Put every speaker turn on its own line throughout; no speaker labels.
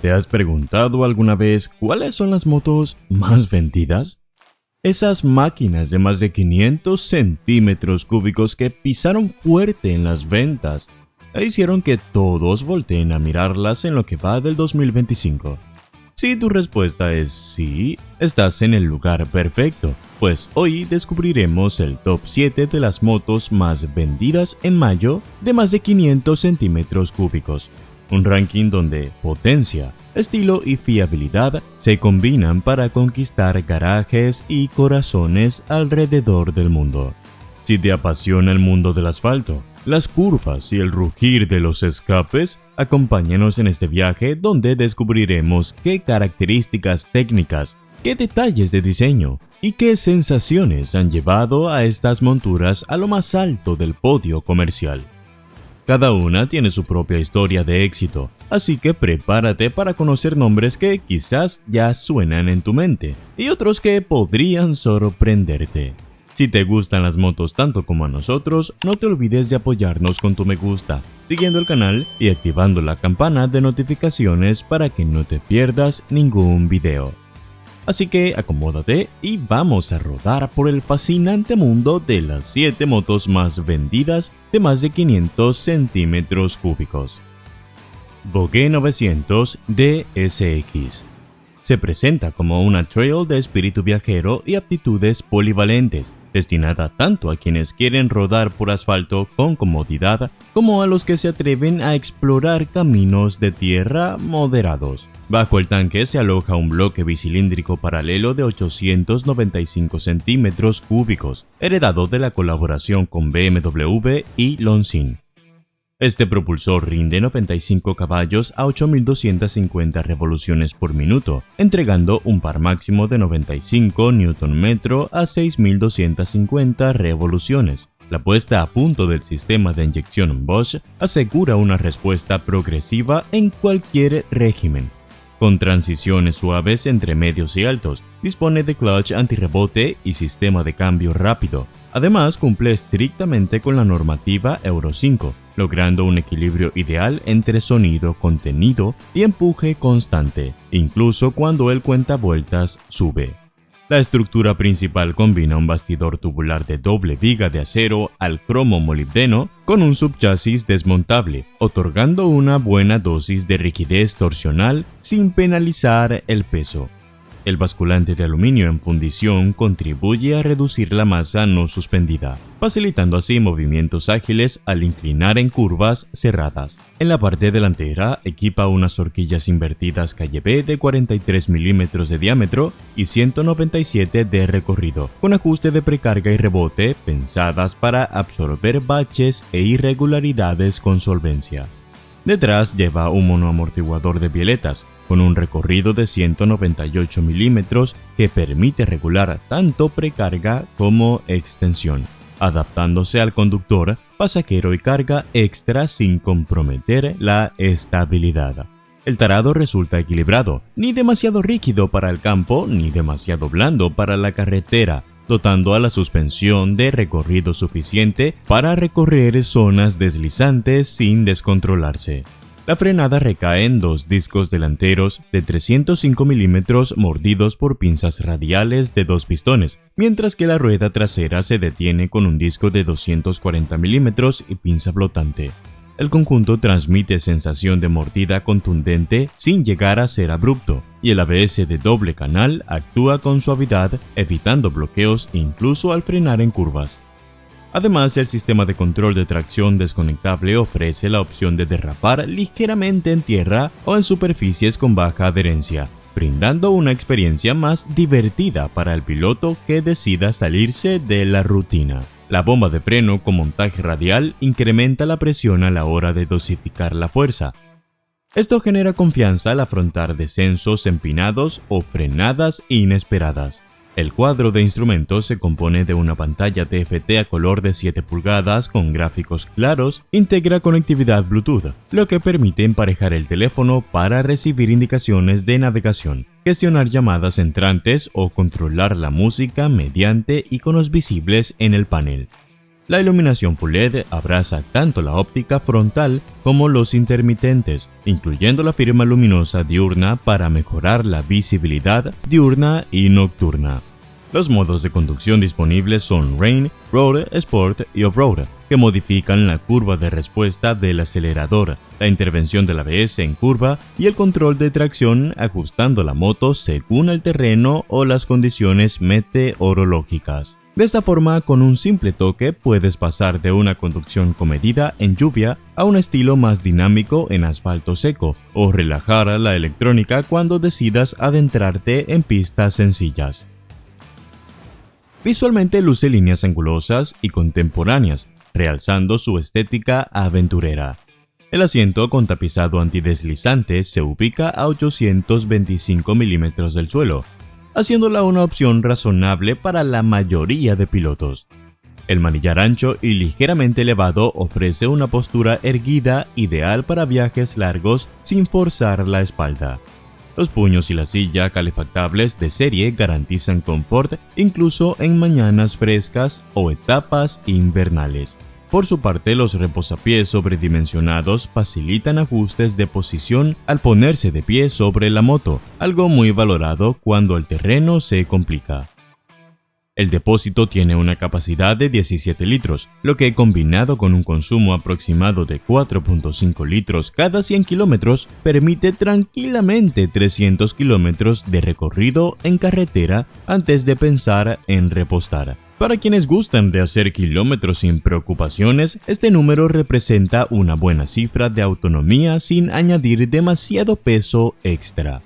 ¿Te has preguntado alguna vez cuáles son las motos más vendidas? Esas máquinas de más de 500 centímetros cúbicos que pisaron fuerte en las ventas e hicieron que todos volteen a mirarlas en lo que va del 2025. Si tu respuesta es sí, estás en el lugar perfecto, pues hoy descubriremos el top 7 de las motos más vendidas en mayo de más de 500 centímetros cúbicos. Un ranking donde potencia, estilo y fiabilidad se combinan para conquistar garajes y corazones alrededor del mundo. Si te apasiona el mundo del asfalto, las curvas y el rugir de los escapes, acompáñanos en este viaje donde descubriremos qué características técnicas, qué detalles de diseño y qué sensaciones han llevado a estas monturas a lo más alto del podio comercial. Cada una tiene su propia historia de éxito, así que prepárate para conocer nombres que quizás ya suenan en tu mente y otros que podrían sorprenderte. Si te gustan las motos tanto como a nosotros, no te olvides de apoyarnos con tu me gusta, siguiendo el canal y activando la campana de notificaciones para que no te pierdas ningún video. Así que acomódate y vamos a rodar por el fascinante mundo de las 7 motos más vendidas de más de 500 centímetros cúbicos. Vogue 900 DSX. Se presenta como una trail de espíritu viajero y aptitudes polivalentes, destinada tanto a quienes quieren rodar por asfalto con comodidad como a los que se atreven a explorar caminos de tierra moderados. Bajo el tanque se aloja un bloque bicilíndrico paralelo de 895 centímetros cúbicos, heredado de la colaboración con BMW y Longines. Este propulsor rinde 95 caballos a 8.250 revoluciones por minuto, entregando un par máximo de 95 Nm a 6.250 revoluciones. La puesta a punto del sistema de inyección Bosch asegura una respuesta progresiva en cualquier régimen. Con transiciones suaves entre medios y altos, dispone de clutch antirrebote y sistema de cambio rápido. Además, cumple estrictamente con la normativa Euro 5, logrando un equilibrio ideal entre sonido contenido y empuje constante, incluso cuando el cuentavueltas sube. La estructura principal combina un bastidor tubular de doble viga de acero al cromo molibdeno con un subchasis desmontable, otorgando una buena dosis de rigidez torsional sin penalizar el peso. El basculante de aluminio en fundición contribuye a reducir la masa no suspendida, facilitando así movimientos ágiles al inclinar en curvas cerradas. En la parte delantera equipa unas horquillas invertidas calle B de 43 milímetros de diámetro y 197 de recorrido, con ajuste de precarga y rebote pensadas para absorber baches e irregularidades con solvencia. Detrás lleva un monoamortiguador de violetas, con un recorrido de 198 milímetros que permite regular tanto precarga como extensión, adaptándose al conductor, pasajero y carga extra sin comprometer la estabilidad. El tarado resulta equilibrado, ni demasiado rígido para el campo ni demasiado blando para la carretera, dotando a la suspensión de recorrido suficiente para recorrer zonas deslizantes sin descontrolarse. La frenada recae en 2 discos delanteros de 305 milímetros mordidos por pinzas radiales de 2 pistones, mientras que la rueda trasera se detiene con un disco de 240 milímetros y pinza flotante. El conjunto transmite sensación de mordida contundente sin llegar a ser abrupto, y el ABS de doble canal actúa con suavidad, evitando bloqueos incluso al frenar en curvas. Además, el sistema de control de tracción desconectable ofrece la opción de derrapar ligeramente en tierra o en superficies con baja adherencia, brindando una experiencia más divertida para el piloto que decida salirse de la rutina. La bomba de freno con montaje radial incrementa la presión a la hora de dosificar la fuerza. Esto genera confianza al afrontar descensos empinados o frenadas inesperadas. El cuadro de instrumentos se compone de una pantalla TFT a color de 7 pulgadas con gráficos claros, integra conectividad Bluetooth, lo que permite emparejar el teléfono para recibir indicaciones de navegación, gestionar llamadas entrantes o controlar la música mediante iconos visibles en el panel. La iluminación Full LED abraza tanto la óptica frontal como los intermitentes, incluyendo la firma luminosa diurna para mejorar la visibilidad diurna y nocturna. Los modos de conducción disponibles son Rain, Road, Sport y Off-Road, que modifican la curva de respuesta del acelerador, la intervención del ABS en curva y el control de tracción, ajustando la moto según el terreno o las condiciones meteorológicas. De esta forma, con un simple toque puedes pasar de una conducción comedida en lluvia a un estilo más dinámico en asfalto seco, o relajar la electrónica cuando decidas adentrarte en pistas sencillas. Visualmente luce líneas angulosas y contemporáneas, realzando su estética aventurera. El asiento con tapizado antideslizante se ubica a 825 milímetros del suelo, haciéndola una opción razonable para la mayoría de pilotos. El manillar ancho y ligeramente elevado ofrece una postura erguida ideal para viajes largos sin forzar la espalda. Los puños y la silla calefactables de serie garantizan confort incluso en mañanas frescas o etapas invernales. Por su parte, los reposapiés sobredimensionados facilitan ajustes de posición al ponerse de pie sobre la moto, algo muy valorado cuando el terreno se complica. El depósito tiene una capacidad de 17 litros, lo que combinado con un consumo aproximado de 4.5 litros cada 100 kilómetros permite tranquilamente 300 kilómetros de recorrido en carretera antes de pensar en repostar. Para quienes gustan de hacer kilómetros sin preocupaciones, este número representa una buena cifra de autonomía sin añadir demasiado peso extra.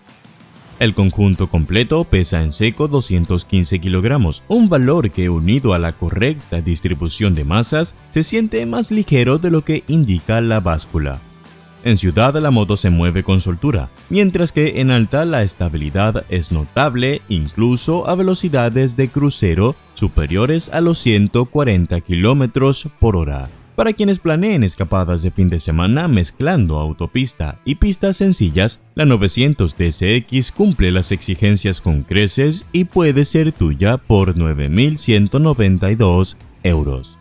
El conjunto completo pesa en seco 215 kilogramos, un valor que unido a la correcta distribución de masas se siente más ligero de lo que indica la báscula. En ciudad la moto se mueve con soltura, mientras que en alta la estabilidad es notable incluso a velocidades de crucero superiores a los 140 km por hora. Para quienes planeen escapadas de fin de semana mezclando autopista y pistas sencillas, la 900 DSX cumple las exigencias con creces y puede ser tuya por 9.192 euros.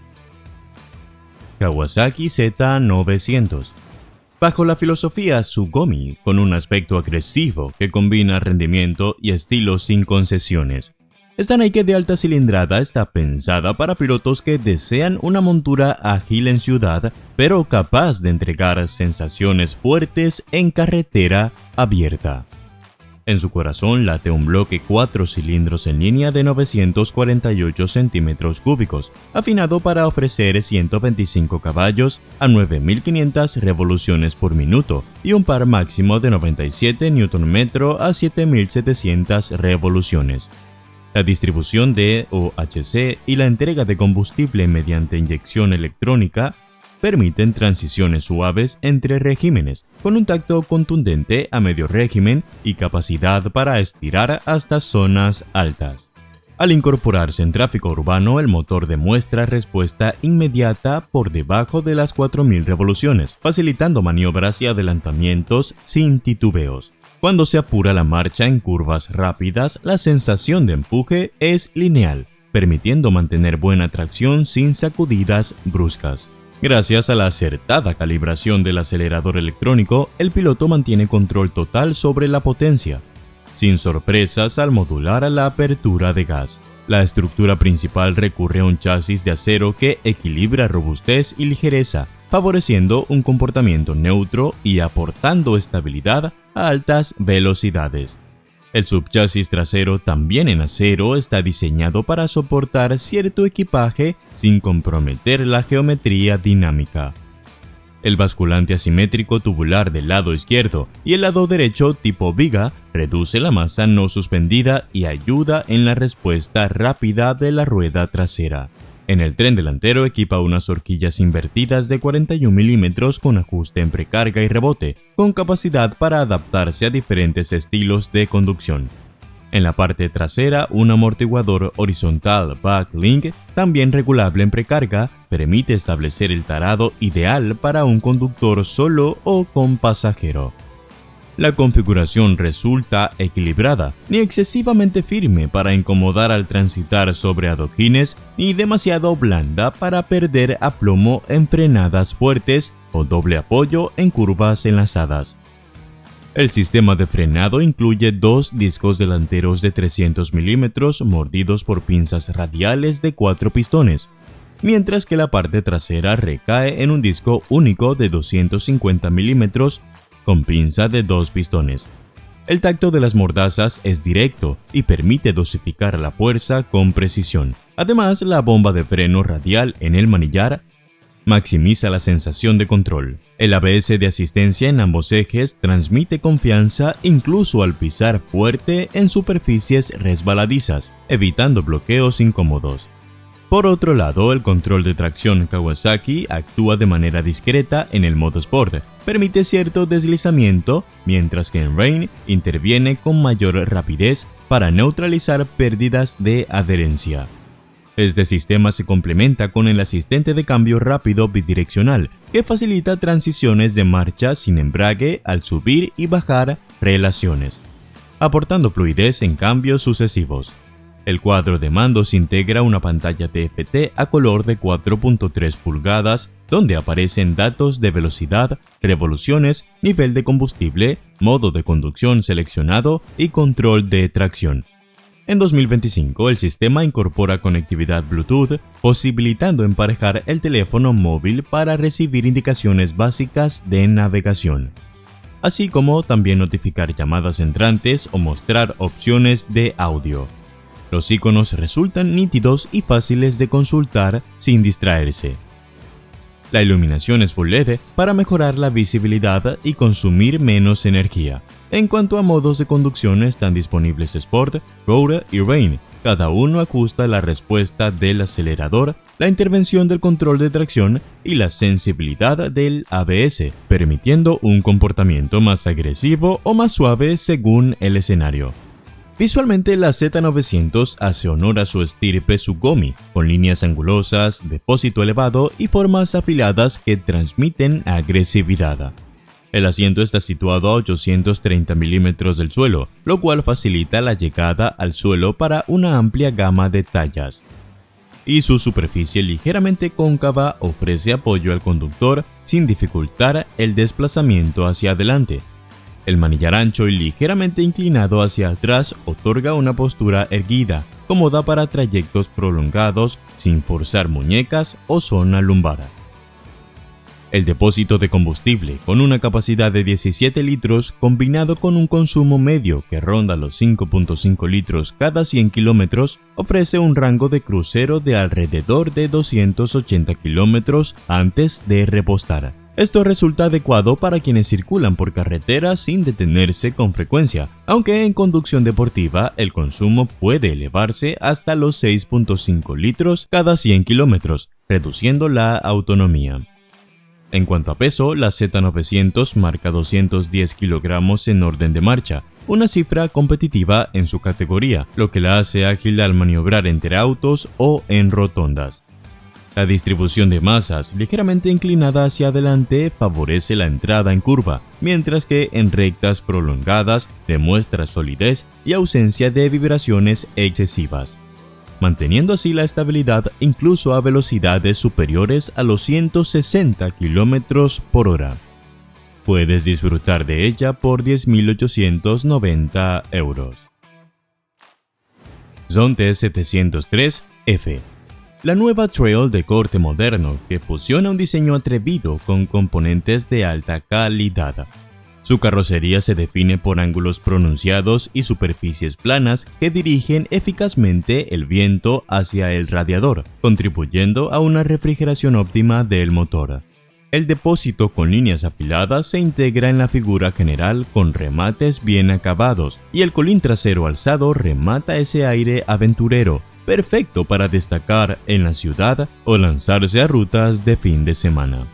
Kawasaki Z900. Bajo la filosofía Tsugomi, con un aspecto agresivo que combina rendimiento y estilo sin concesiones, esta Naked de alta cilindrada está pensada para pilotos que desean una montura ágil en ciudad, pero capaz de entregar sensaciones fuertes en carretera abierta. En su corazón late un bloque 4 cilindros en línea de 948 centímetros cúbicos, afinado para ofrecer 125 caballos a 9.500 revoluciones por minuto y un par máximo de 97 Nm a 7.700 revoluciones. La distribución de OHC y la entrega de combustible mediante inyección electrónica permiten transiciones suaves entre regímenes, con un tacto contundente a medio régimen y capacidad para estirar hasta zonas altas. Al incorporarse en tráfico urbano, el motor demuestra respuesta inmediata por debajo de las 4.000 revoluciones, facilitando maniobras y adelantamientos sin titubeos. Cuando se apura la marcha en curvas rápidas, la sensación de empuje es lineal, permitiendo mantener buena tracción sin sacudidas bruscas. Gracias a la acertada calibración del acelerador electrónico, el piloto mantiene control total sobre la potencia, sin sorpresas al modular la apertura de gas. La estructura principal recurre a un chasis de acero que equilibra robustez y ligereza, favoreciendo un comportamiento neutro y aportando estabilidad a altas velocidades. El subchasis trasero, también en acero, está diseñado para soportar cierto equipaje sin comprometer la geometría dinámica. El basculante asimétrico tubular del lado izquierdo y el lado derecho tipo viga reduce la masa no suspendida y ayuda en la respuesta rápida de la rueda trasera. En el tren delantero equipa unas horquillas invertidas de 41 milímetros con ajuste en precarga y rebote, con capacidad para adaptarse a diferentes estilos de conducción. En la parte trasera, un amortiguador horizontal Backlink, también regulable en precarga, permite establecer el tarado ideal para un conductor solo o con pasajero. La configuración resulta equilibrada, ni excesivamente firme para incomodar al transitar sobre adoquines, ni demasiado blanda para perder aplomo en frenadas fuertes o doble apoyo en curvas enlazadas. El sistema de frenado incluye dos discos delanteros de 300 mm mordidos por pinzas radiales de 4 pistones, mientras que la parte trasera recae en un disco único de 250 mm con pinza de 2 pistones. El tacto de las mordazas es directo y permite dosificar la fuerza con precisión. Además, la bomba de freno radial en el manillar maximiza la sensación de control. El ABS de asistencia en ambos ejes transmite confianza incluso al pisar fuerte en superficies resbaladizas, evitando bloqueos incómodos. Por otro lado, el control de tracción Kawasaki actúa de manera discreta en el modo Sport, permite cierto deslizamiento, mientras que en Rain interviene con mayor rapidez para neutralizar pérdidas de adherencia. Este sistema se complementa con el asistente de cambio rápido bidireccional, que facilita transiciones de marcha sin embrague al subir y bajar relaciones, aportando fluidez en cambios sucesivos. El cuadro de mandos integra una pantalla TFT a color de 4.3 pulgadas, donde aparecen datos de velocidad, revoluciones, nivel de combustible, modo de conducción seleccionado y control de tracción. En 2025, el sistema incorpora conectividad Bluetooth, posibilitando emparejar el teléfono móvil para recibir indicaciones básicas de navegación, así como también notificar llamadas entrantes o mostrar opciones de audio. Los iconos resultan nítidos y fáciles de consultar sin distraerse. La iluminación es Full LED para mejorar la visibilidad y consumir menos energía. En cuanto a modos de conducción, están disponibles Sport, Road y Rain. Cada uno ajusta la respuesta del acelerador, la intervención del control de tracción y la sensibilidad del ABS, permitiendo un comportamiento más agresivo o más suave según el escenario. Visualmente, la Z900 hace honor a su estirpe Tsugomi, con líneas angulosas, depósito elevado y formas afiladas que transmiten agresividad. El asiento está situado a 830 mm del suelo, lo cual facilita la llegada al suelo para una amplia gama de tallas. Y su superficie ligeramente cóncava ofrece apoyo al conductor sin dificultar el desplazamiento hacia adelante. El manillar ancho y ligeramente inclinado hacia atrás otorga una postura erguida, cómoda para trayectos prolongados sin forzar muñecas o zona lumbar. El depósito de combustible, con una capacidad de 17 litros combinado con un consumo medio que ronda los 5.5 litros cada 100 kilómetros, ofrece un rango de crucero de alrededor de 280 kilómetros antes de repostar. Esto resulta adecuado para quienes circulan por carretera sin detenerse con frecuencia, aunque en conducción deportiva el consumo puede elevarse hasta los 6.5 litros cada 100 kilómetros, reduciendo la autonomía. En cuanto a peso, la Z900 marca 210 kilogramos en orden de marcha, una cifra competitiva en su categoría, lo que la hace ágil al maniobrar entre autos o en rotondas. La distribución de masas, ligeramente inclinada hacia adelante, favorece la entrada en curva, mientras que en rectas prolongadas demuestra solidez y ausencia de vibraciones excesivas, manteniendo así la estabilidad incluso a velocidades superiores a los 160 km por hora. Puedes disfrutar de ella por 10.890 euros. Zonte T703F. La nueva trail de corte moderno que fusiona un diseño atrevido con componentes de alta calidad. Su carrocería se define por ángulos pronunciados y superficies planas que dirigen eficazmente el viento hacia el radiador, contribuyendo a una refrigeración óptima del motor. El depósito con líneas afiladas se integra en la figura general con remates bien acabados, y el colín trasero alzado remata ese aire aventurero, perfecto para destacar en la ciudad o lanzarse a rutas de fin de semana.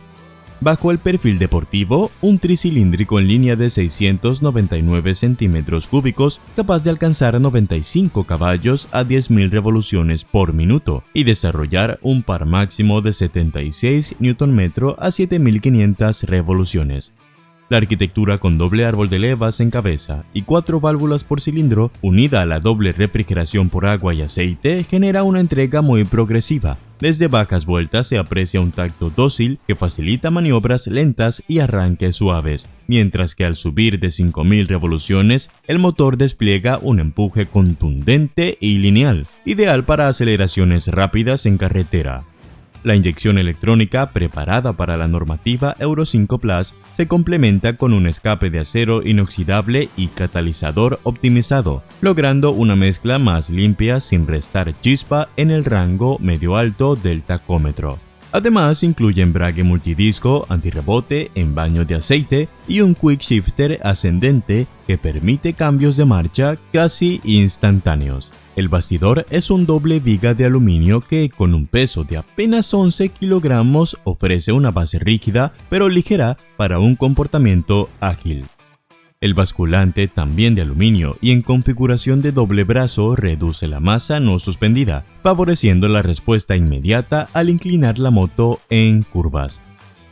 Bajo el perfil deportivo, un tricilíndrico en línea de 699 centímetros cúbicos capaz de alcanzar 95 caballos a 10.000 revoluciones por minuto y desarrollar un par máximo de 76 Nm a 7.500 revoluciones. La arquitectura con doble árbol de levas en cabeza y 4 válvulas por cilindro, unida a la doble refrigeración por agua y aceite, genera una entrega muy progresiva. Desde bajas vueltas se aprecia un tacto dócil que facilita maniobras lentas y arranques suaves, mientras que al subir de 5000 revoluciones, el motor despliega un empuje contundente y lineal, ideal para aceleraciones rápidas en carretera. La inyección electrónica, preparada para la normativa Euro 5 Plus, se complementa con un escape de acero inoxidable y catalizador optimizado, logrando una mezcla más limpia sin restar chispa en el rango medio-alto del tacómetro. Además, incluye embrague multidisco, antirrebote en baño de aceite y un quick shifter ascendente que permite cambios de marcha casi instantáneos. El bastidor es un doble viga de aluminio que, con un peso de apenas 11 kilogramos, ofrece una base rígida pero ligera para un comportamiento ágil. El basculante, también de aluminio y en configuración de doble brazo, reduce la masa no suspendida, favoreciendo la respuesta inmediata al inclinar la moto en curvas.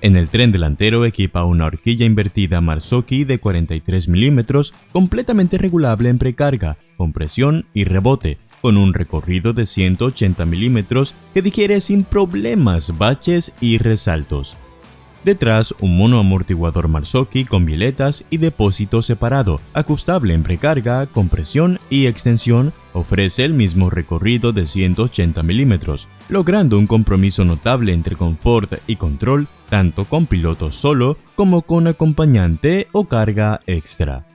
En el tren delantero equipa una horquilla invertida Marzocchi de 43 mm, completamente regulable en precarga, compresión y rebote, con un recorrido de 180 mm que digiere sin problemas baches y resaltos. Detrás, un monoamortiguador Marzocchi con bieletas y depósito separado, ajustable en precarga, compresión y extensión, ofrece el mismo recorrido de 180 mm, logrando un compromiso notable entre confort y control, tanto con piloto solo como con acompañante o carga extra.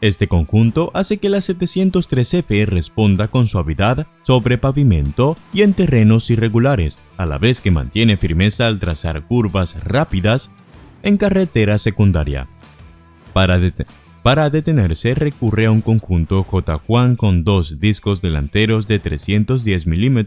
Este conjunto hace que la 703F responda con suavidad sobre pavimento y en terrenos irregulares, a la vez que mantiene firmeza al trazar curvas rápidas en carretera secundaria. Para detenerse recurre a un conjunto J-Juan con 2 discos delanteros de 310 mm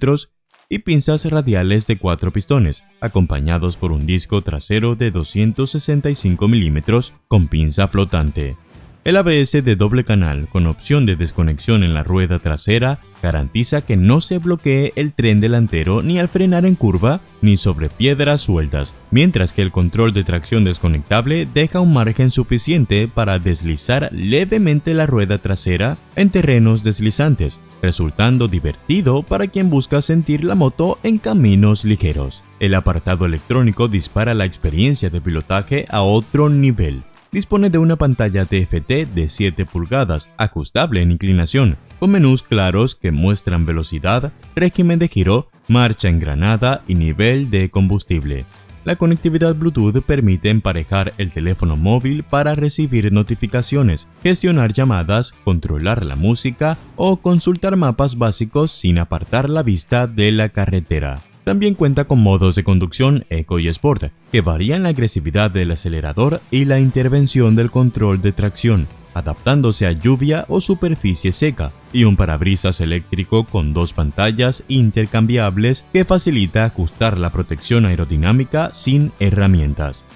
y pinzas radiales de 4 pistones, acompañados por un disco trasero de 265 mm con pinza flotante. El ABS de doble canal, con opción de desconexión en la rueda trasera, garantiza que no se bloquee el tren delantero ni al frenar en curva ni sobre piedras sueltas, mientras que el control de tracción desconectable deja un margen suficiente para deslizar levemente la rueda trasera en terrenos deslizantes, resultando divertido para quien busca sentir la moto en caminos ligeros. El apartado electrónico dispara la experiencia de pilotaje a otro nivel. Dispone de una pantalla TFT de 7 pulgadas, ajustable en inclinación, con menús claros que muestran velocidad, régimen de giro, marcha engranada y nivel de combustible. La conectividad Bluetooth permite emparejar el teléfono móvil para recibir notificaciones, gestionar llamadas, controlar la música o consultar mapas básicos sin apartar la vista de la carretera. También cuenta con modos de conducción Eco y Sport, que varían la agresividad del acelerador y la intervención del control de tracción, adaptándose a lluvia o superficie seca, y un parabrisas eléctrico con 2 pantallas intercambiables que facilita ajustar la protección aerodinámica sin herramientas.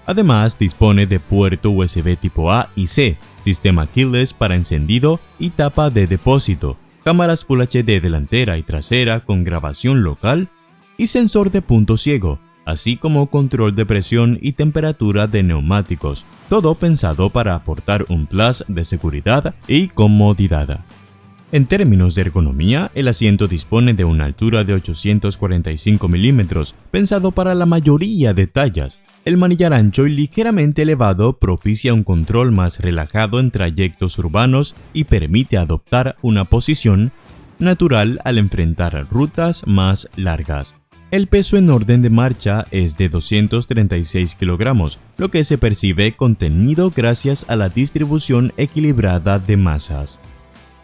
Además, dispone de puerto USB tipo A y C, sistema keyless para encendido y tapa de depósito, cámaras Full HD delantera y trasera con grabación local, y sensor de punto ciego, así como control de presión y temperatura de neumáticos, todo pensado para aportar un plus de seguridad y comodidad. En términos de ergonomía, el asiento dispone de una altura de 845 mm, pensado para la mayoría de tallas. El manillar ancho y ligeramente elevado propicia un control más relajado en trayectos urbanos y permite adoptar una posición natural al enfrentar rutas más largas. El peso en orden de marcha es de 236 kilogramos, lo que se percibe contenido gracias a la distribución equilibrada de masas,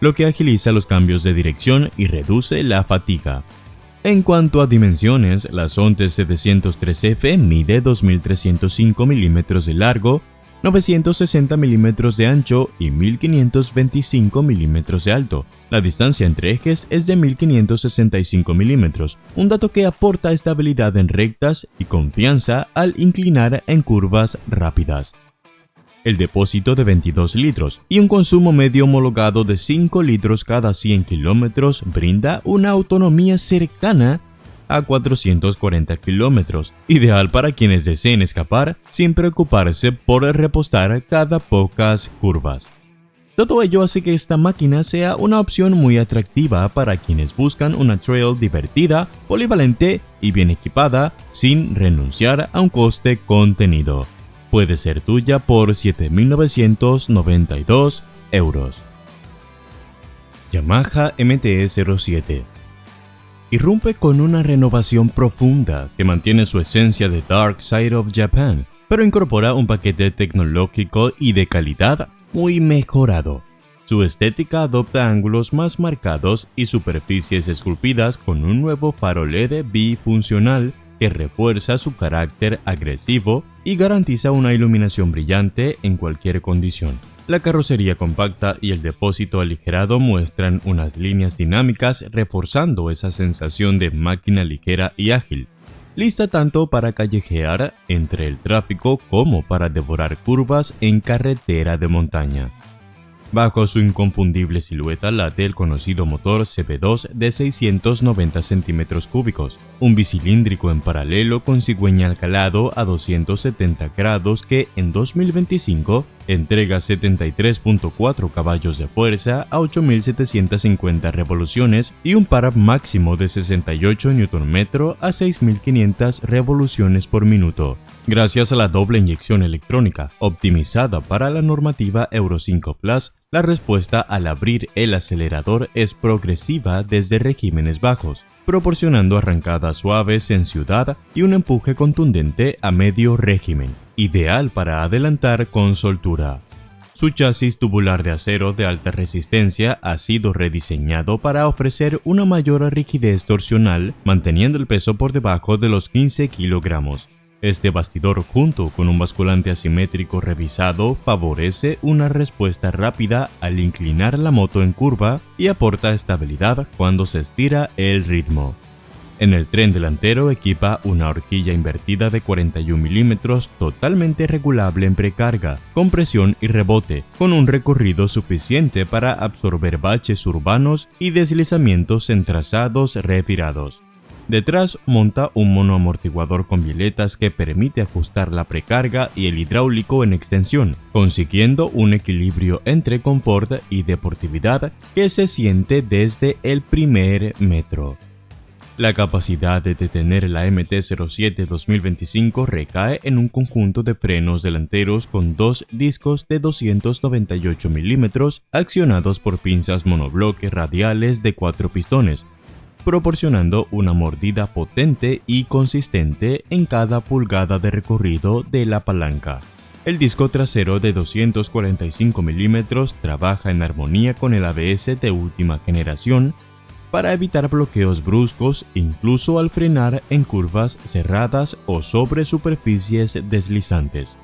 lo que agiliza los cambios de dirección y reduce la fatiga. En cuanto a dimensiones, la Zonte 703F mide 2305 mm de largo, 960 mm de ancho y 1525 mm de alto. La distancia entre ejes es de 1565 mm, un dato que aporta estabilidad en rectas y confianza al inclinar en curvas rápidas. El depósito de 22 litros y un consumo medio homologado de 5 litros cada 100 kilómetros brinda una autonomía cercana a 440 km, ideal para quienes deseen escapar sin preocuparse por repostar cada pocas curvas. Todo ello hace que esta máquina sea una opción muy atractiva para quienes buscan una trail divertida, polivalente y bien equipada sin renunciar a un coste contenido. Puede ser tuya por 7.992 euros. Yamaha MT-07 irrumpe con una renovación profunda que mantiene su esencia de Dark Side of Japan, pero incorpora un paquete tecnológico y de calidad muy mejorado. Su estética adopta ángulos más marcados y superficies esculpidas con un nuevo faro LED bifuncional que refuerza su carácter agresivo y garantiza una iluminación brillante en cualquier condición. La carrocería compacta y el depósito aligerado muestran unas líneas dinámicas reforzando esa sensación de máquina ligera y ágil, lista tanto para callejear entre el tráfico como para devorar curvas en carretera de montaña. Bajo su inconfundible silueta late el conocido motor CB2 de 690 cm3, un bicilíndrico en paralelo con cigüeña al calado a 270 grados que en 2025 entrega 73.4 caballos de fuerza a 8.750 revoluciones y un par máximo de 68 Nm a 6.500 revoluciones por minuto. Gracias a la doble inyección electrónica, optimizada para la normativa Euro 5 Plus, la respuesta al abrir el acelerador es progresiva desde regímenes bajos, proporcionando arrancadas suaves en ciudad y un empuje contundente a medio régimen, ideal para adelantar con soltura. Su chasis tubular de acero de alta resistencia ha sido rediseñado para ofrecer una mayor rigidez torsional, manteniendo el peso por debajo de los 15 kilogramos. Este bastidor, junto con un basculante asimétrico revisado, favorece una respuesta rápida al inclinar la moto en curva y aporta estabilidad cuando se estira el ritmo. En el tren delantero equipa una horquilla invertida de 41 mm totalmente regulable en precarga, compresión y rebote, con un recorrido suficiente para absorber baches urbanos y deslizamientos en trazados revirados. Detrás monta un monoamortiguador con bieletas que permite ajustar la precarga y el hidráulico en extensión, consiguiendo un equilibrio entre confort y deportividad que se siente desde el primer metro. La capacidad de detener la MT-07 2025 recae en un conjunto de frenos delanteros con dos discos de 298 mm accionados por pinzas monobloque radiales de 4 pistones, proporcionando una mordida potente y consistente en cada pulgada de recorrido de la palanca. El disco trasero de 245 mm trabaja en armonía con el ABS de última generación para evitar bloqueos bruscos incluso al frenar en curvas cerradas o sobre superficies deslizantes.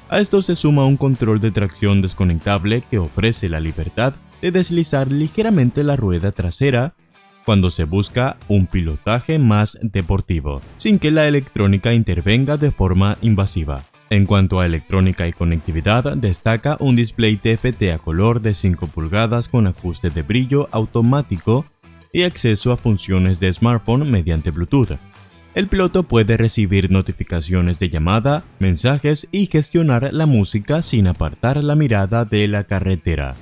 A esto se suma un control de tracción desconectable que ofrece la libertad de deslizar ligeramente la rueda trasera cuando se busca un pilotaje más deportivo, sin que la electrónica intervenga de forma invasiva. En cuanto a electrónica y conectividad, destaca un display TFT a color de 5 pulgadas con ajuste de brillo automático y acceso a funciones de smartphone mediante Bluetooth. El piloto puede recibir notificaciones de llamada, mensajes y gestionar la música sin apartar la mirada de la carretera.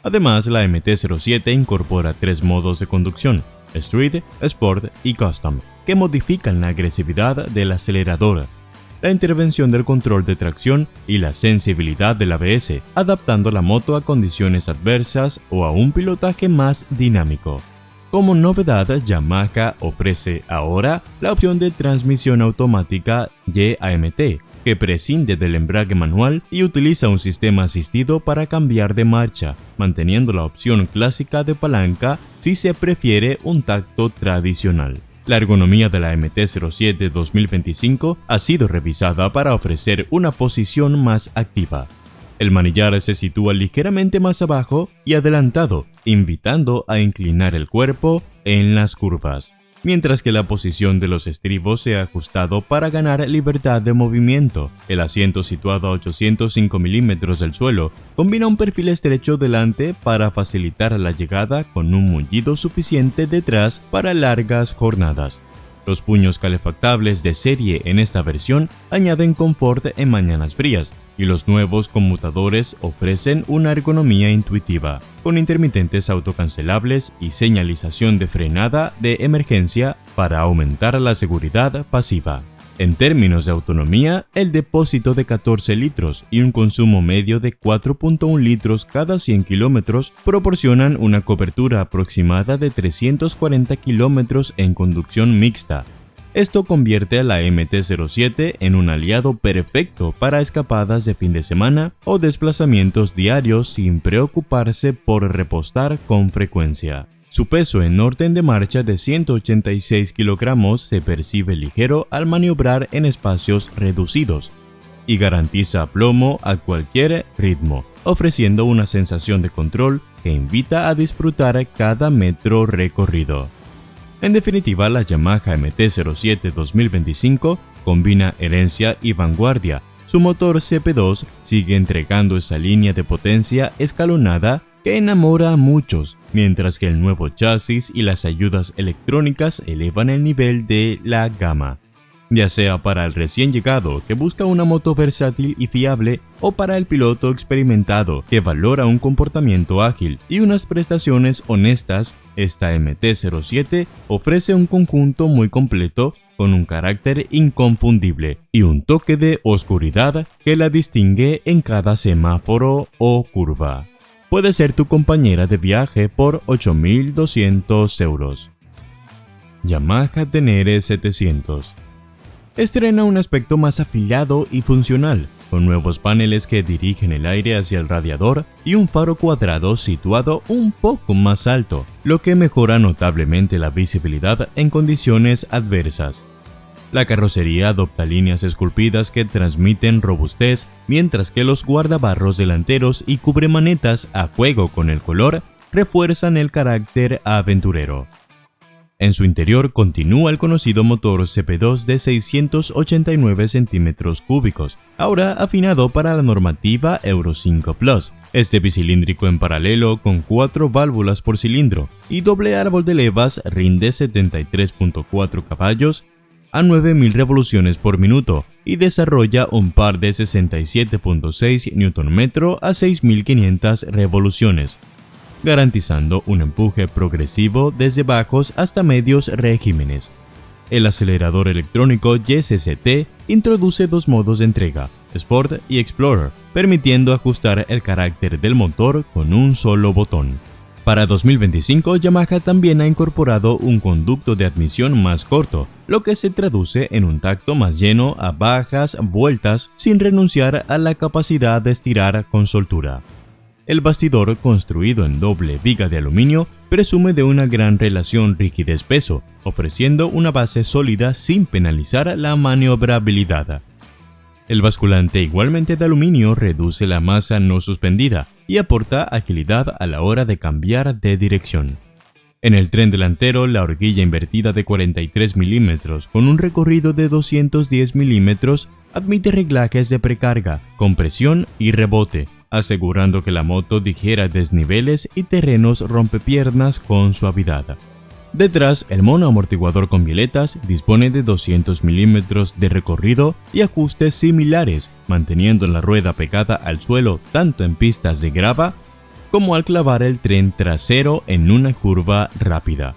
Además, la MT-07 incorpora 3 modos de conducción, Street, Sport y Custom, que modifican la agresividad del acelerador, la intervención del control de tracción y la sensibilidad del ABS, adaptando la moto a condiciones adversas o a un pilotaje más dinámico. Como novedad, Yamaha ofrece ahora la opción de transmisión automática YAMT, que prescinde del embrague manual y utiliza un sistema asistido para cambiar de marcha, manteniendo la opción clásica de palanca si se prefiere un tacto tradicional. La ergonomía de la MT-07 2025 ha sido revisada para ofrecer una posición más activa. El manillar se sitúa ligeramente más abajo y adelantado, invitando a inclinar el cuerpo en las curvas, mientras que la posición de los estribos se ha ajustado para ganar libertad de movimiento. El asiento, situado a 805 mm del suelo, combina un perfil estrecho delante para facilitar la llegada con un mullido suficiente detrás para largas jornadas. Los puños calefactables de serie en esta versión añaden confort en mañanas frías, y los nuevos conmutadores ofrecen una ergonomía intuitiva, con intermitentes autocancelables y señalización de frenada de emergencia para aumentar la seguridad pasiva. En términos de autonomía, el depósito de 14 litros y un consumo medio de 4.1 litros cada 100 kilómetros proporcionan una cobertura aproximada de 340 kilómetros en conducción mixta. Esto convierte a la MT-07 en un aliado perfecto para escapadas de fin de semana o desplazamientos diarios sin preocuparse por repostar con frecuencia. Su peso en orden de marcha de 186 kilogramos se percibe ligero al maniobrar en espacios reducidos y garantiza aplomo a cualquier ritmo, ofreciendo una sensación de control que invita a disfrutar cada metro recorrido. En definitiva, la Yamaha MT-07 2025 combina herencia y vanguardia. Su motor CP2 sigue entregando esa línea de potencia escalonada que enamora a muchos, mientras que el nuevo chasis y las ayudas electrónicas elevan el nivel de la gama. Ya sea para el recién llegado que busca una moto versátil y fiable, o para el piloto experimentado que valora un comportamiento ágil y unas prestaciones honestas, esta MT-07 ofrece un conjunto muy completo con un carácter inconfundible y un toque de oscuridad que la distingue en cada semáforo o curva. Puede ser tu compañera de viaje por 8.200 euros. Yamaha Tenere 700 estrena un aspecto más afilado y funcional, con nuevos paneles que dirigen el aire hacia el radiador y un faro cuadrado situado un poco más alto, lo que mejora notablemente la visibilidad en condiciones adversas. La carrocería adopta líneas esculpidas que transmiten robustez, mientras que los guardabarros delanteros y cubremanetas a juego con el color refuerzan el carácter aventurero. En su interior continúa el conocido motor CP2 de 689 centímetros cúbicos, ahora afinado para la normativa Euro 5 Plus. Este bicilíndrico en paralelo con 4 válvulas por cilindro y doble árbol de levas rinde 73.4 caballos a 9.000 revoluciones por minuto y desarrolla un par de 67.6 Nm a 6.500 revoluciones, garantizando un empuje progresivo desde bajos hasta medios regímenes. El acelerador electrónico YSST introduce 2 modos de entrega, Sport y Explorer, permitiendo ajustar el carácter del motor con un solo botón. Para 2025, Yamaha también ha incorporado un conducto de admisión más corto, lo que se traduce en un tacto más lleno a bajas vueltas sin renunciar a la capacidad de estirar con soltura. El bastidor, construido en doble viga de aluminio, presume de una gran relación rigidez-peso, ofreciendo una base sólida sin penalizar la maniobrabilidad. El basculante, igualmente de aluminio, reduce la masa no suspendida y aporta agilidad a la hora de cambiar de dirección. En el tren delantero, la horquilla invertida de 43 mm con un recorrido de 210 mm admite reglajes de precarga, compresión y rebote, asegurando que la moto digiera desniveles y terrenos rompepiernas con suavidad. Detrás, el mono amortiguador con violetas dispone de 200 mm de recorrido y ajustes similares, manteniendo la rueda pegada al suelo tanto en pistas de grava como al clavar el tren trasero en una curva rápida.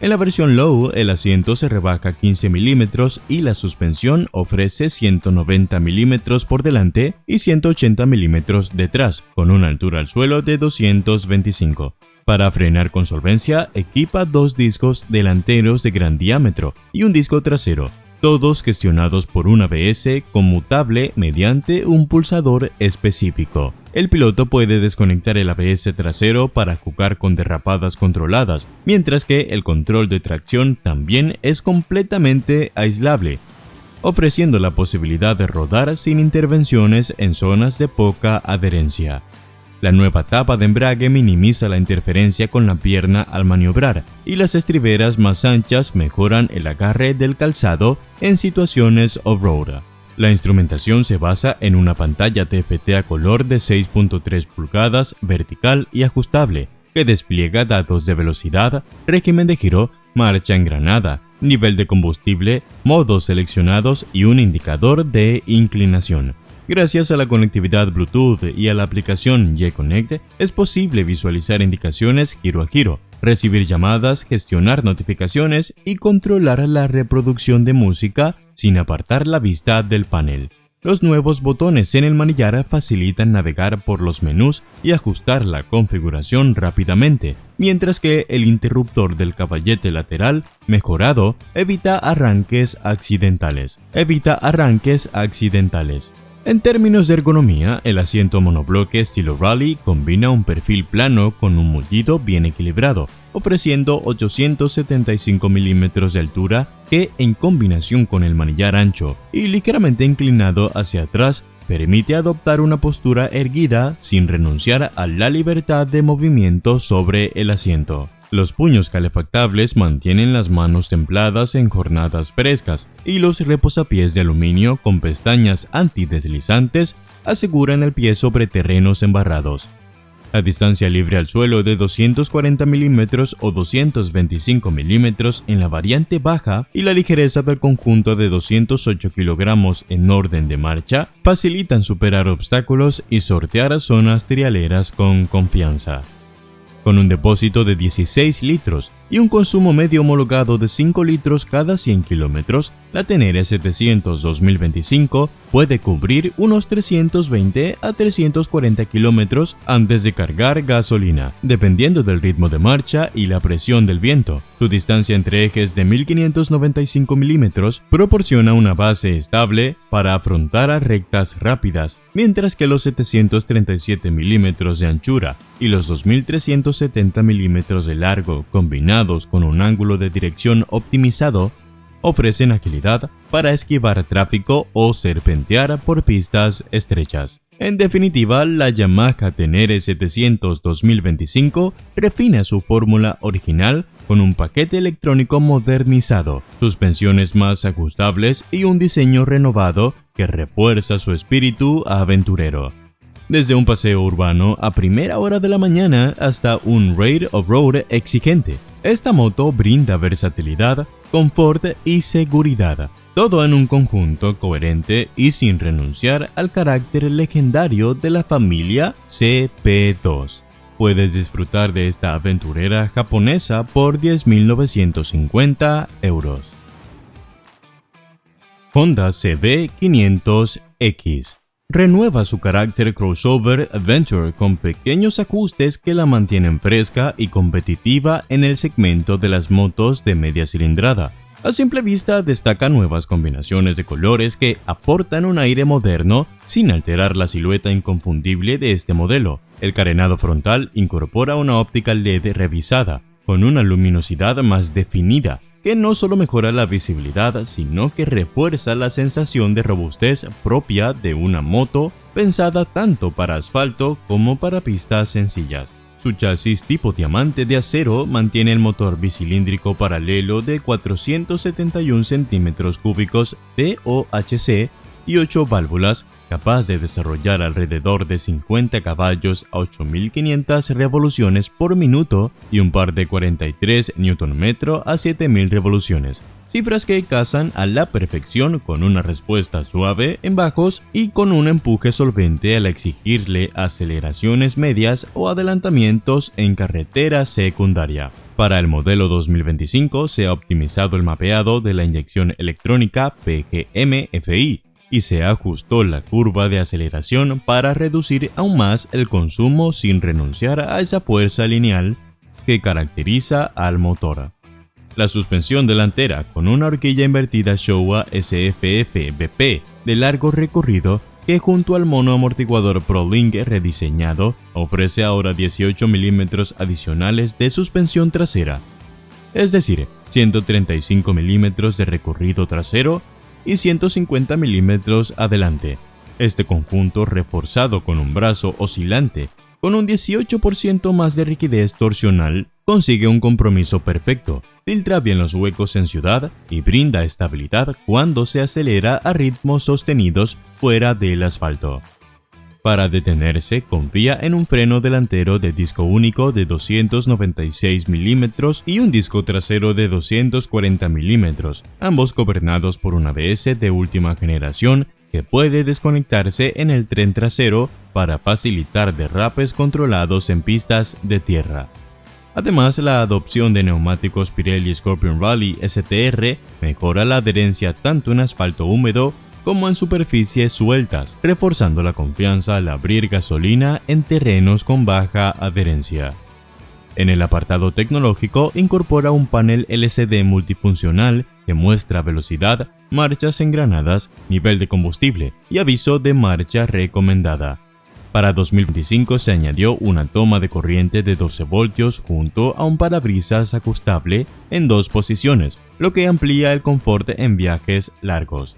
En la versión Low, el asiento se rebaja 15 mm y la suspensión ofrece 190 mm por delante y 180 mm detrás, con una altura al suelo de 225. Para frenar con solvencia, equipa 2 discos delanteros de gran diámetro y un disco trasero, todos gestionados por un ABS conmutable mediante un pulsador específico. El piloto puede desconectar el ABS trasero para jugar con derrapadas controladas, mientras que el control de tracción también es completamente aislable, ofreciendo la posibilidad de rodar sin intervenciones en zonas de poca adherencia. La nueva tapa de embrague minimiza la interferencia con la pierna al maniobrar, y las estriberas más anchas mejoran el agarre del calzado en situaciones off-road. La instrumentación se basa en una pantalla TFT a color de 6.3 pulgadas vertical y ajustable, que despliega datos de velocidad, régimen de giro, marcha engranada, nivel de combustible, modos seleccionados y un indicador de inclinación. Gracias a la conectividad Bluetooth y a la aplicación G-Connect, es posible visualizar indicaciones giro a giro, recibir llamadas, gestionar notificaciones y controlar la reproducción de música sin apartar la vista del panel. Los nuevos botones en el manillar facilitan navegar por los menús y ajustar la configuración rápidamente, mientras que el interruptor del caballete lateral, mejorado, evita arranques accidentales. En términos de ergonomía, el asiento monobloque estilo Rally combina un perfil plano con un mullido bien equilibrado, ofreciendo 875 milímetros de altura que, en combinación con el manillar ancho y ligeramente inclinado hacia atrás, permite adoptar una postura erguida sin renunciar a la libertad de movimiento sobre el asiento. Los puños calefactables mantienen las manos templadas en jornadas frescas y los reposapiés de aluminio con pestañas antideslizantes aseguran el pie sobre terrenos embarrados. La distancia libre al suelo de 240 mm o 225 mm en la variante baja y la ligereza del conjunto de 208 kg en orden de marcha facilitan superar obstáculos y sortear zonas trialeras con confianza. Con un depósito de 16 litros y un consumo medio homologado de 5 litros cada 100 kilómetros, la Tenere 700 2025 puede cubrir unos 320 a 340 kilómetros antes de cargar gasolina, dependiendo del ritmo de marcha y la presión del viento. Su distancia entre ejes de 1595 milímetros proporciona una base estable para afrontar a rectas rápidas, mientras que los 737 milímetros de anchura y los 2370 milímetros de largo combinados con un ángulo de dirección optimizado ofrecen agilidad para esquivar tráfico o serpentear por pistas estrechas. En definitiva, la Yamaha Tenere 700 2025 refina su fórmula original con un paquete electrónico modernizado, suspensiones más ajustables y un diseño renovado que refuerza su espíritu aventurero. Desde un paseo urbano a primera hora de la mañana hasta un raid off-road exigente, esta moto brinda versatilidad, confort y seguridad, todo en un conjunto coherente y sin renunciar al carácter legendario de la familia CP2. Puedes disfrutar de esta aventurera japonesa por 10.950 euros. Honda CB500X renueva su carácter crossover adventure con pequeños ajustes que la mantienen fresca y competitiva en el segmento de las motos de media cilindrada. A simple vista destaca nuevas combinaciones de colores que aportan un aire moderno sin alterar la silueta inconfundible de este modelo. El carenado frontal incorpora una óptica LED revisada, con una luminosidad más definida, que no solo mejora la visibilidad, sino que refuerza la sensación de robustez propia de una moto pensada tanto para asfalto como para pistas sencillas. Su chasis tipo diamante de acero mantiene el motor bicilíndrico paralelo de 471 centímetros cúbicos de OHC y 8 válvulas, capaz de desarrollar alrededor de 50 caballos a 8.500 revoluciones por minuto y un par de 43 Nm a 7.000 revoluciones, cifras que casan a la perfección con una respuesta suave en bajos y con un empuje solvente al exigirle aceleraciones medias o adelantamientos en carretera secundaria. Para el modelo 2025 se ha optimizado el mapeado de la inyección electrónica PGM-FI, y se ajustó la curva de aceleración para reducir aún más el consumo sin renunciar a esa fuerza lineal que caracteriza al motor. La suspensión delantera con una horquilla invertida Showa SFF-BP de largo recorrido que junto al mono amortiguador ProLink rediseñado ofrece ahora 18 milímetros adicionales de suspensión trasera, es decir, 135 milímetros de recorrido trasero y 150 milímetros adelante. Este conjunto reforzado con un brazo oscilante con un 18% más de rigidez torsional consigue un compromiso perfecto, filtra bien los huecos en ciudad y brinda estabilidad cuando se acelera a ritmos sostenidos fuera del asfalto. Para detenerse, confía en un freno delantero de disco único de 296 mm y un disco trasero de 240 mm, ambos gobernados por un ABS de última generación que puede desconectarse en el tren trasero para facilitar derrapes controlados en pistas de tierra. Además, la adopción de neumáticos Pirelli Scorpion Rally STR mejora la adherencia tanto en asfalto húmedo como en superficies sueltas, reforzando la confianza al abrir gasolina en terrenos con baja adherencia. En el apartado tecnológico incorpora un panel LCD multifuncional que muestra velocidad, marchas engranadas, nivel de combustible y aviso de marcha recomendada. Para 2025 se añadió una toma de corriente de 12 voltios junto a un parabrisas ajustable en 2 posiciones, lo que amplía el confort en viajes largos.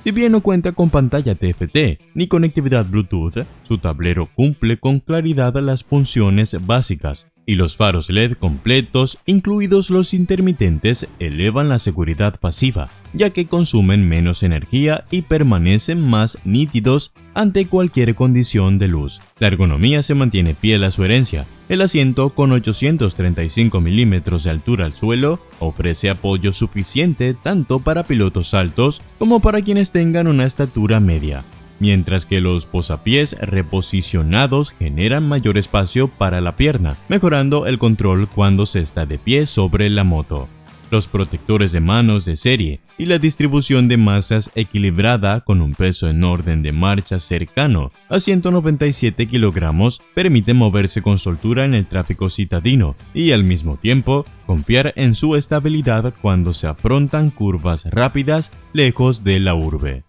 Si bien no cuenta con pantalla TFT ni conectividad Bluetooth, su tablero cumple con claridad las funciones básicas, y los faros LED completos, incluidos los intermitentes, elevan la seguridad pasiva, ya que consumen menos energía y permanecen más nítidos ante cualquier condición de luz. La ergonomía se mantiene fiel a su herencia. El asiento, con 835 milímetros de altura al suelo, ofrece apoyo suficiente tanto para pilotos altos como para quienes tengan una estatura media, mientras que los posapiés reposicionados generan mayor espacio para la pierna, mejorando el control cuando se está de pie sobre la moto. Los protectores de manos de serie y la distribución de masas equilibrada con un peso en orden de marcha cercano a 197 kilogramos permite moverse con soltura en el tráfico citadino y al mismo tiempo confiar en su estabilidad cuando se afrontan curvas rápidas lejos de la urbe.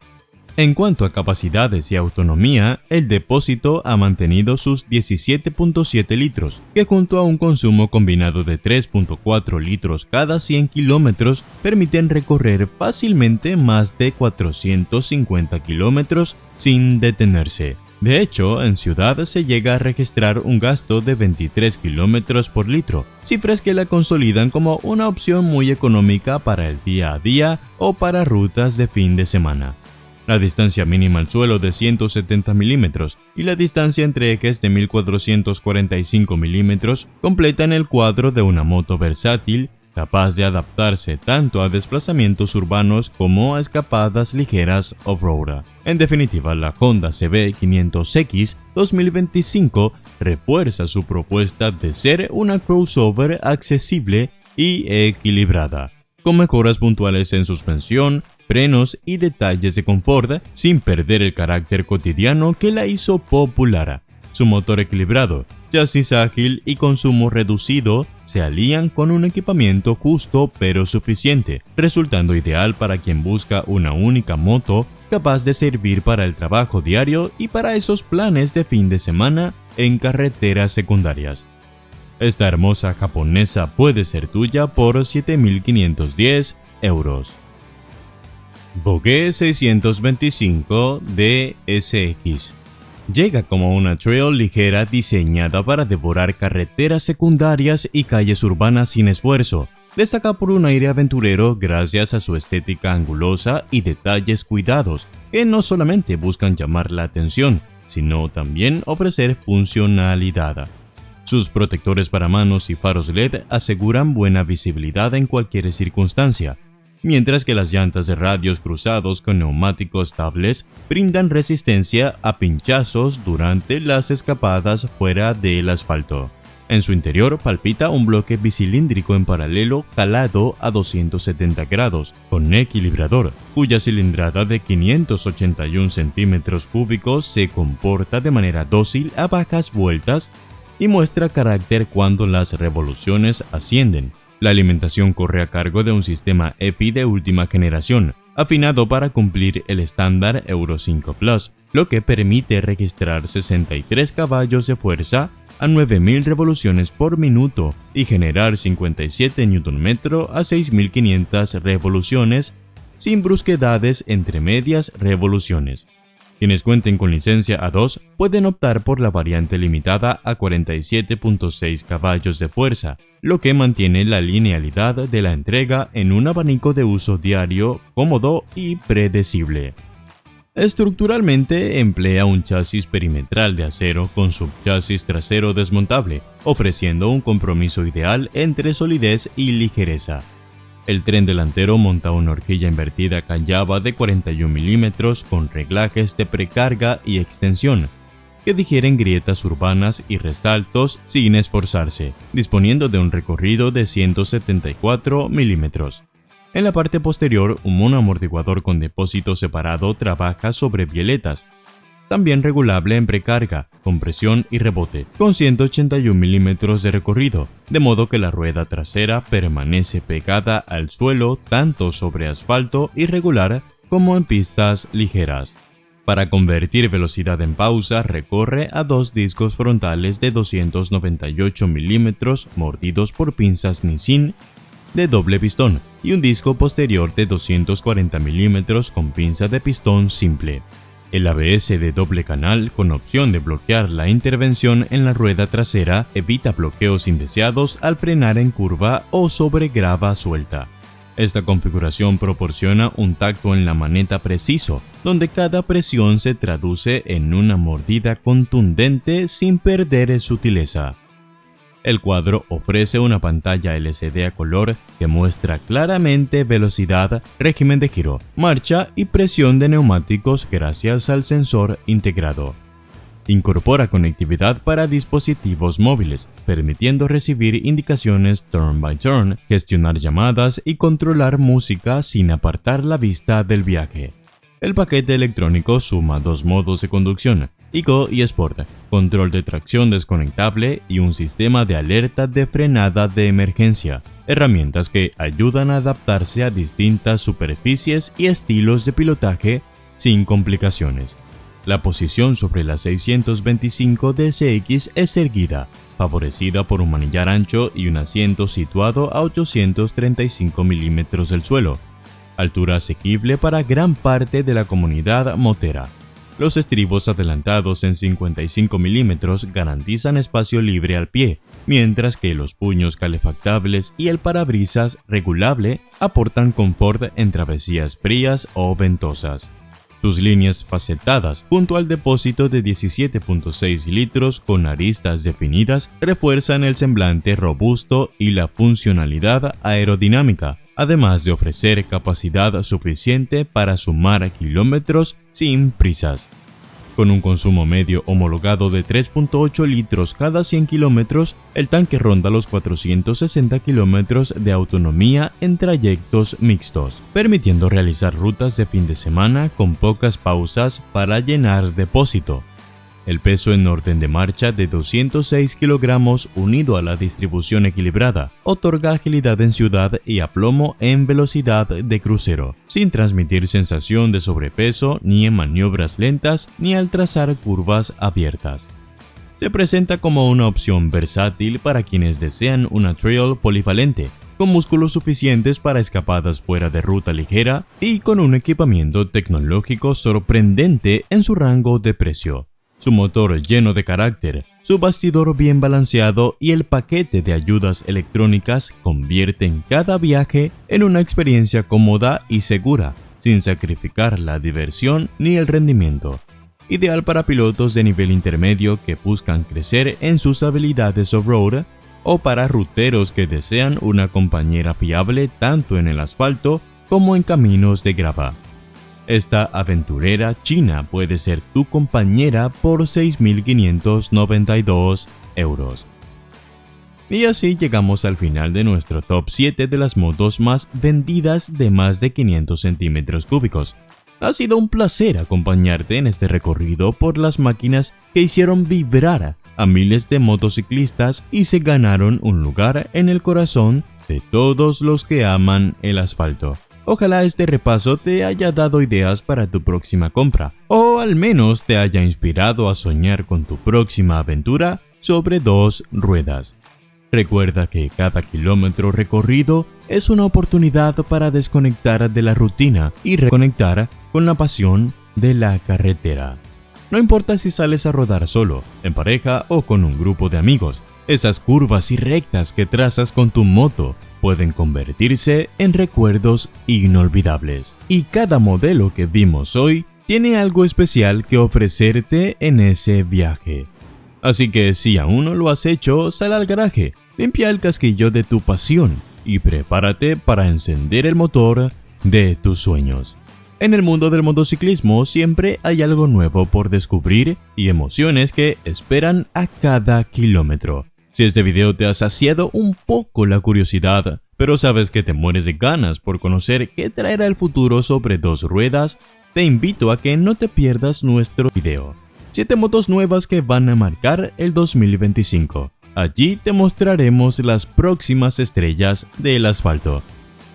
En cuanto a capacidades y autonomía, el depósito ha mantenido sus 17.7 litros, que junto a un consumo combinado de 3.4 litros cada 100 kilómetros permiten recorrer fácilmente más de 450 kilómetros sin detenerse. De hecho, en ciudad se llega a registrar un gasto de 23 kilómetros por litro, cifras que la consolidan como una opción muy económica para el día a día o para rutas de fin de semana. La distancia mínima al suelo de 170 milímetros y la distancia entre ejes de 1445 milímetros completan el cuadro de una moto versátil capaz de adaptarse tanto a desplazamientos urbanos como a escapadas ligeras off-road. En definitiva, la Honda CB500X 2025 refuerza su propuesta de ser una crossover accesible y equilibrada, con mejoras puntuales en suspensión, frenos y detalles de confort, sin perder el carácter cotidiano que la hizo popular. Su motor equilibrado, chasis ágil y consumo reducido se alían con un equipamiento justo pero suficiente, resultando ideal para quien busca una única moto capaz de servir para el trabajo diario y para esos planes de fin de semana en carreteras secundarias. Esta hermosa japonesa puede ser tuya por 7.510 euros. Vogue 625 DSX llega como una trail ligera diseñada para devorar carreteras secundarias y calles urbanas sin esfuerzo. Destaca por un aire aventurero gracias a su estética angulosa y detalles cuidados, que no solamente buscan llamar la atención, sino también ofrecer funcionalidad. Sus protectores para manos y faros LED aseguran buena visibilidad en cualquier circunstancia, mientras que las llantas de radios cruzados con neumáticos estables brindan resistencia a pinchazos durante las escapadas fuera del asfalto. En su interior palpita un bloque bicilíndrico en paralelo calado a 270 grados, con equilibrador, cuya cilindrada de 581 centímetros cúbicos se comporta de manera dócil a bajas vueltas y muestra carácter cuando las revoluciones ascienden. La alimentación corre a cargo de un sistema EFI de última generación, afinado para cumplir el estándar Euro 5 Plus, lo que permite registrar 63 caballos de fuerza a 9.000 revoluciones por minuto y generar 57 Nm a 6.500 revoluciones sin brusquedades entre medias revoluciones. Quienes cuenten con licencia A2 pueden optar por la variante limitada a 47.6 caballos de fuerza, lo que mantiene la linealidad de la entrega en un abanico de uso diario cómodo y predecible. Estructuralmente emplea un chasis perimetral de acero con subchasis trasero desmontable, ofreciendo un compromiso ideal entre solidez y ligereza. El tren delantero monta una horquilla invertida Canyaba de 41 mm con reglajes de precarga y extensión, que digieren grietas urbanas y resaltos sin esforzarse, disponiendo de un recorrido de 174 mm. En la parte posterior, un monoamortiguador con depósito separado trabaja sobre violetas, también regulable en precarga, compresión y rebote, con 181 mm de recorrido, de modo que la rueda trasera permanece pegada al suelo tanto sobre asfalto irregular como en pistas ligeras. Para convertir velocidad en pausa, recorre a dos discos frontales de 298 mm mordidos por pinzas Nissin de doble pistón y un disco posterior de 240 mm con pinza de pistón simple. El ABS de doble canal, con opción de bloquear la intervención en la rueda trasera, evita bloqueos indeseados al frenar en curva o sobre grava suelta. Esta configuración proporciona un tacto en la maneta preciso, donde cada presión se traduce en una mordida contundente sin perder sutileza. El cuadro ofrece una pantalla LCD a color que muestra claramente velocidad, régimen de giro, marcha y presión de neumáticos gracias al sensor integrado. Incorpora conectividad para dispositivos móviles, permitiendo recibir indicaciones turn by turn, gestionar llamadas y controlar música sin apartar la vista del viaje. El paquete electrónico suma dos modos de conducción, Eco y Sport, control de tracción desconectable y un sistema de alerta de frenada de emergencia, herramientas que ayudan a adaptarse a distintas superficies y estilos de pilotaje sin complicaciones. La posición sobre la 625 DSX es erguida, favorecida por un manillar ancho y un asiento situado a 835 mm del suelo, altura asequible para gran parte de la comunidad motera. Los estribos adelantados en 55 mm garantizan espacio libre al pie, mientras que los puños calefactables y el parabrisas regulable aportan confort en travesías frías o ventosas. Sus líneas facetadas, junto al depósito de 17.6 litros con aristas definidas, refuerzan el semblante robusto y la funcionalidad aerodinámica, además de ofrecer capacidad suficiente para sumar kilómetros sin prisas. Con un consumo medio homologado de 3.8 litros cada 100 kilómetros, el tanque ronda los 460 kilómetros de autonomía en trayectos mixtos, permitiendo realizar rutas de fin de semana con pocas pausas para llenar depósito. El peso en orden de marcha de 206 kilogramos unido a la distribución equilibrada otorga agilidad en ciudad y aplomo en velocidad de crucero, sin transmitir sensación de sobrepeso ni en maniobras lentas ni al trazar curvas abiertas. Se presenta como una opción versátil para quienes desean una trail polivalente, con músculos suficientes para escapadas fuera de ruta ligera y con un equipamiento tecnológico sorprendente en su rango de precio. Su motor lleno de carácter, su bastidor bien balanceado y el paquete de ayudas electrónicas convierten cada viaje en una experiencia cómoda y segura, sin sacrificar la diversión ni el rendimiento. Ideal para pilotos de nivel intermedio que buscan crecer en sus habilidades off-road o para ruteros que desean una compañera fiable tanto en el asfalto como en caminos de grava. Esta aventurera china puede ser tu compañera por 6.592 euros. Y así llegamos al final de nuestro top 7 de las motos más vendidas de más de 500 centímetros cúbicos. Ha sido un placer acompañarte en este recorrido por las máquinas que hicieron vibrar a miles de motociclistas y se ganaron un lugar en el corazón de todos los que aman el asfalto. Ojalá este repaso te haya dado ideas para tu próxima compra, o al menos te haya inspirado a soñar con tu próxima aventura sobre dos ruedas. Recuerda que cada kilómetro recorrido es una oportunidad para desconectar de la rutina y reconectar con la pasión de la carretera. No importa si sales a rodar solo, en pareja o con un grupo de amigos, esas curvas y rectas que trazas con tu moto pueden convertirse en recuerdos inolvidables. Y cada modelo que vimos hoy tiene algo especial que ofrecerte en ese viaje. Así que si aún no lo has hecho, sal al garaje, limpia el casquillo de tu pasión y prepárate para encender el motor de tus sueños. En el mundo del motociclismo siempre hay algo nuevo por descubrir y emociones que esperan a cada kilómetro. Si este video te ha saciado un poco la curiosidad, pero sabes que te mueres de ganas por conocer qué traerá el futuro sobre dos ruedas, te invito a que no te pierdas nuestro video. 7 motos nuevas que van a marcar el 2025. Allí te mostraremos las próximas estrellas del asfalto.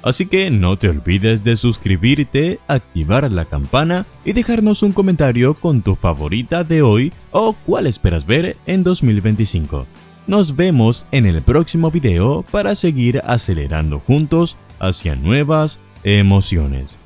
Así que no te olvides de suscribirte, activar la campana y dejarnos un comentario con tu favorita de hoy o cuál esperas ver en 2025. Nos vemos en el próximo video para seguir acelerando juntos hacia nuevas emociones.